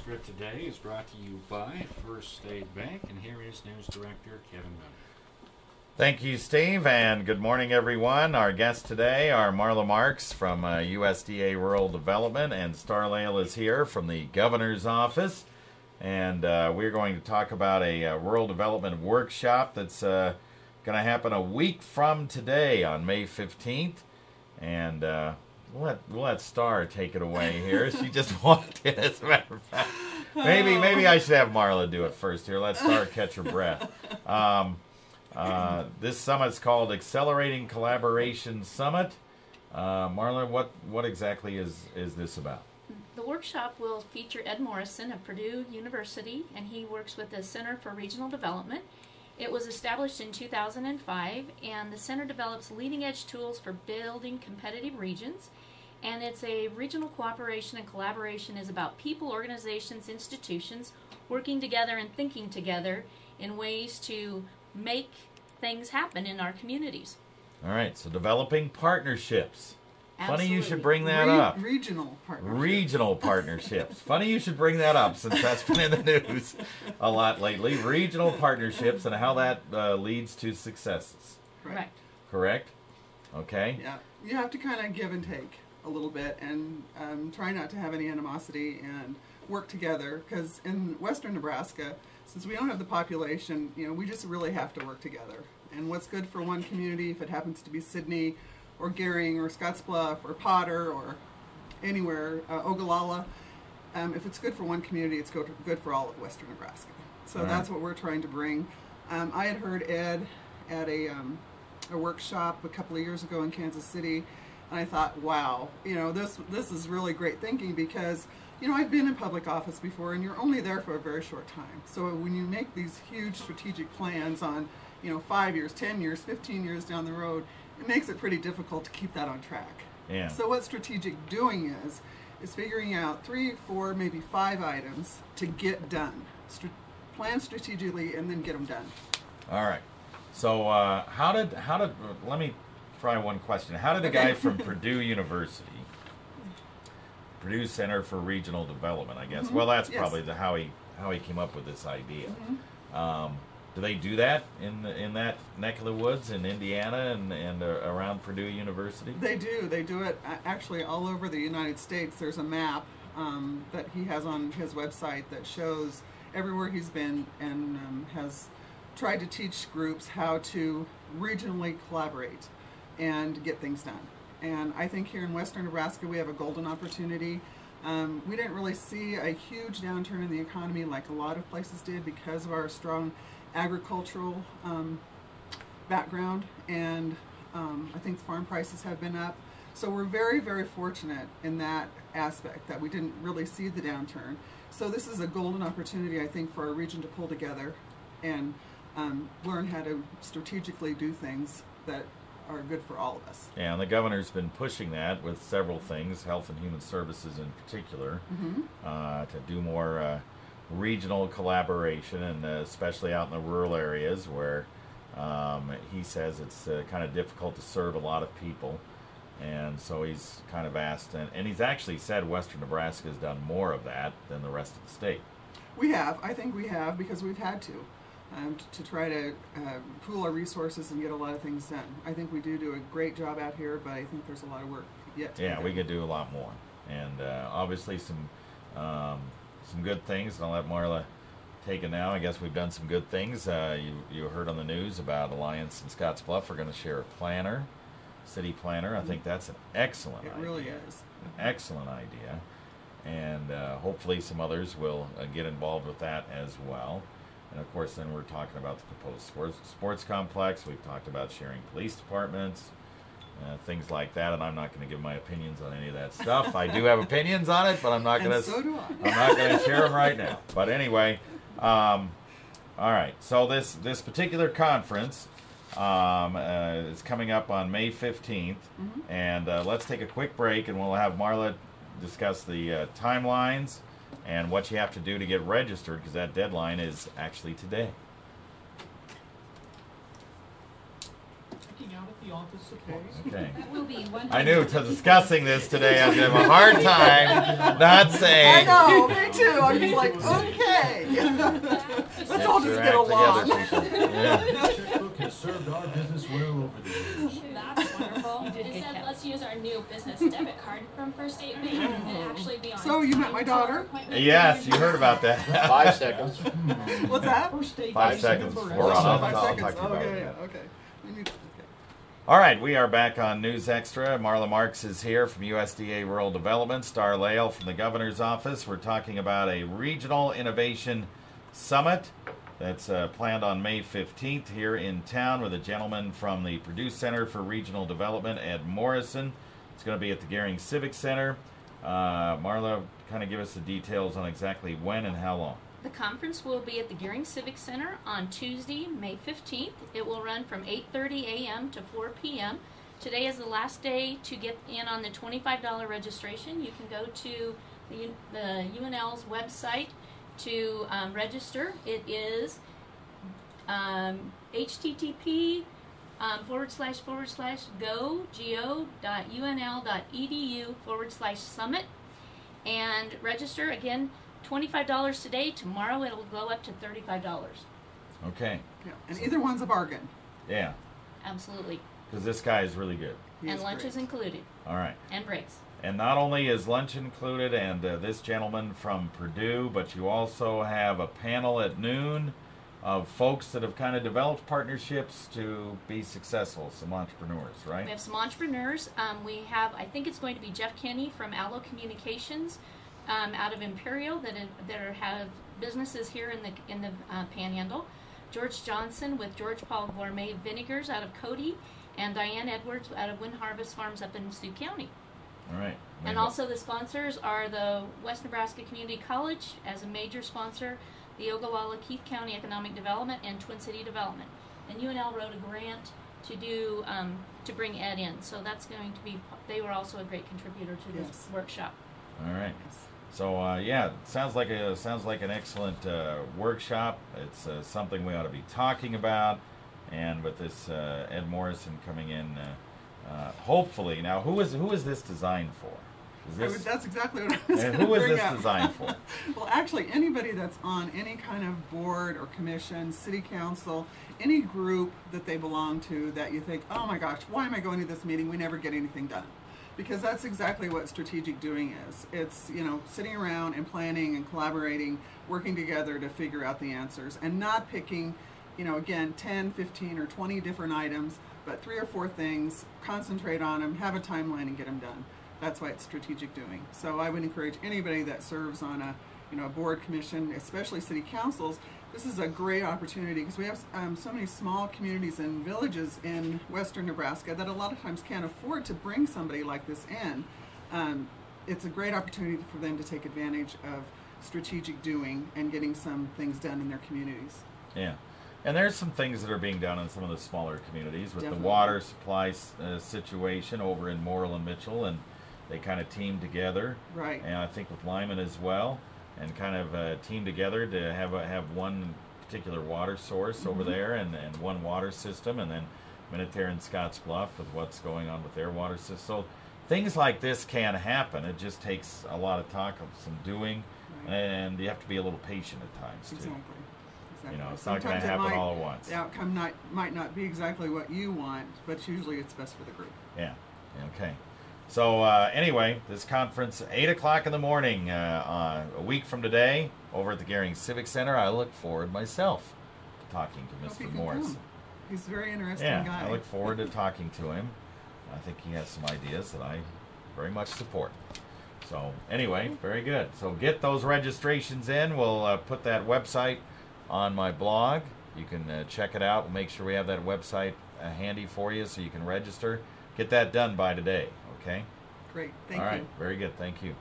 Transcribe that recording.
Extra today is brought to you by First State Bank, and here is News Director Kevin Mooney. Thank you, Steve, and good morning, everyone. Our guests today are Marla Marx from USDA Rural Development, and Starr Lehl is here from the Governor's Office. And we're going to talk about a rural development workshop that's going to happen a week from today on May 15th. And we'll let Starr take it away here. She just walked in, as a matter of fact. Maybe I should have Marla do it first here. Let Starr catch her breath. This summit's called Accelerating Collaboration Summit. Marla, what exactly is this about? The workshop will feature Ed Morrison of Purdue University, and he works with the Center for Regional Development. It was established in 2005, and the center develops leading-edge tools for building competitive regions. And it's a regional cooperation and collaboration is about people, organizations, institutions working together and thinking together in ways to make things happen in our communities. All right, so developing partnerships. Absolutely. Funny you should bring that up. Regional partnerships. Regional partnerships. Funny you should bring that up, since that's been in the news a lot lately. Regional partnerships and how that leads to successes. Correct. Correct? Okay. Yeah, you have to kind of give and take a little bit, and try not to have any animosity and work together, because in western Nebraska, since we don't have the population, we just really have to work together. And what's good for one community, if it happens to be Sidney or Gering or Scottsbluff or Potter or anywhere, Ogallala, if it's good for one community, it's good for all of western Nebraska. So that's what we're trying to bring. I had heard Ed at a workshop a couple of years ago in Kansas City, and I thought, wow, this is really great thinking, because I've been in public office before, and you're only there for a very short time. So when you make these huge strategic plans on 5 years, 10 years, 15 years down the road, it makes it pretty difficult to keep that on track. Yeah. So what strategic doing is figuring out 3, 4, maybe 5 items to get done. Plan strategically and then get them done. All right. So how did let me try one question. How did a guy from Purdue University, Purdue Center for Regional Development, I guess. Well, that's probably how he came up with this idea. Do they do that in that neck of the woods in Indiana and around Purdue University? They do. They do it actually all over the United States. There's a map that he has on his website that shows everywhere he's been, and has tried to teach groups how to regionally collaborate and get things done. And I think here in western Nebraska we have a golden opportunity. We didn't really see a huge downturn in the economy like a lot of places did because of our strong agricultural background, and I think farm prices have been up. So we're very, very fortunate in that aspect that we didn't really see the downturn. So this is a golden opportunity, I think, for our region to pull together and learn how to strategically do things that are good for all of us. Yeah, and the governor's been pushing that with several things, Health and Human Services in particular, to do more regional collaboration, and especially out in the rural areas where he says it's kind of difficult to serve a lot of people. And so he's kind of asked, and he's actually said Western Nebraska has done more of that than the rest of the state. We have. I think we have, because we've had to try to pool our resources and get a lot of things done. I think we do a great job out here, but I think there's a lot of work yet to be done. We could do a lot more. And obviously some good things, and I'll let Marla take it now. I guess we've done some good things. You heard on the news about Alliance and Scottsbluff are going to share a planner, city planner. I think that's an excellent idea. It really is. An excellent idea. And hopefully some others will get involved with that as well. And of course then we're talking about the proposed sports complex. We've talked about sharing police departments, things like that, and I'm not going to give my opinions on any of that stuff. I do have opinions on it, but I'm not going to. So do I. I'm not going to share them right now. But anyway, all right. So this particular conference is coming up on May 15th, and let's take a quick break, and we'll have Marla discuss the timelines and what you have to do to get registered, because that deadline is actually today. the office supplies. Okay. That will be 100. I knew to discussing this today I was going to have a hard time not I saying. know, me too. I'm just like, okay. Let's all just get along. Yeah. Checkbook has served our business well over the years. That's wonderful. did It good, said Kat. let's use our new business debit card from First State Bank and actually be on So you met my time to our daughter? appointment. Yes, you heard about that. 5 seconds. What's that? First State 5 Bank seconds member before has I'll- Five I'll seconds. talk to you about Okay, it. okay. Okay. All right, we are back on News Extra. Marla Marx is here from USDA Rural Development. Starr Lehl from the Governor's Office. We're talking about a Regional Innovation Summit that's planned on May 15th here in town with a gentleman from the Purdue Center for Regional Development, Ed Morrison. It's going to be at the Gering Civic Center. Marla, kind of give us the details on exactly when and how long. The conference will be at the Gering Civic Center on Tuesday, May 15th. It will run from 8:30 a.m. to 4 p.m. Today is the last day to get in on the $25 registration. You can go to the UNL's website to register. It is http go.unl.edu/summit and register. Again, $25 today. Tomorrow it'll go up to $35. Okay. Yeah. And either one's a bargain. Yeah, Absolutely. because this guy is really good. He And is lunch great. is included. All right. And breaks. And not only is lunch included and this gentleman from Purdue, but you also have a panel at noon of folks that have kind of developed partnerships to be successful, some entrepreneurs, right? We have some entrepreneurs. We have, I think it's going to be Jeff Kenny from Allo Communications out of Imperial that have businesses here in the Panhandle. George Johnson with George Paul Gourmet Vinegars out of Cody, and Diane Edwards out of Wind Harvest Farms up in Sioux County. All right. And also the sponsors are the West Nebraska Community College as a major sponsor, the Ogallala Keith County Economic Development, and Twin City Development. And UNL wrote a grant to do to bring Ed in, so that's going to be. They were also a great contributor to this Yes. workshop. All right. So yeah, sounds like an excellent workshop. It's something we ought to be talking about, and with this Ed Morrison coming in, hopefully. Now, who is this designed for? That's exactly what I was And going to who is bring this up. designed for? Well, actually, anybody that's on any kind of board or commission, city council, any group that they belong to that you think, oh my gosh, why am I going to this meeting? We never get anything done. Because that's exactly what strategic doing is. It's, sitting around and planning and collaborating, working together to figure out the answers and not picking, again, 10, 15, or 20 different items, but 3 or 4 things, concentrate on them, have a timeline, and get them done. That's why it's strategic doing. So I would encourage anybody that serves on a board, commission, especially city councils. This is a great opportunity because we have so many small communities and villages in western Nebraska that a lot of times can't afford to bring somebody like this in. It's a great opportunity for them to take advantage of strategic doing and getting some things done in their communities. Yeah. And there's some things that are being done in some of the smaller communities with Definitely. the water supply situation over in Morrill and Mitchell, and they kind of team together. Right. And I think with Lyman as well, and kind of team together to have one particular water source over there and one water system, and then Minutair and Scotts Bluff with what's going on with their water system. So things like this can happen. It just takes a lot of talk, some doing, Right. and you have to be a little patient at times too. Exactly. It's not going Sometimes to it happen might- all at once. The outcome might not be exactly what you want, but usually it's best for the group. Yeah. Okay. So anyway, this conference, 8 o'clock in the morning, a week from today, over at the Gering Civic Center. I look forward myself to talking to Hope he Mr. can Morrison. come. He's a very interesting Yeah, guy. I look forward to talking to him. I think he has some ideas that I very much support. So anyway, very good. So get those registrations in. We'll put that website on my blog. You can check it out. We'll make sure we have that website handy for you so you can register. Get that done by today, okay? Great. Thank All you. right, very good. Thank you.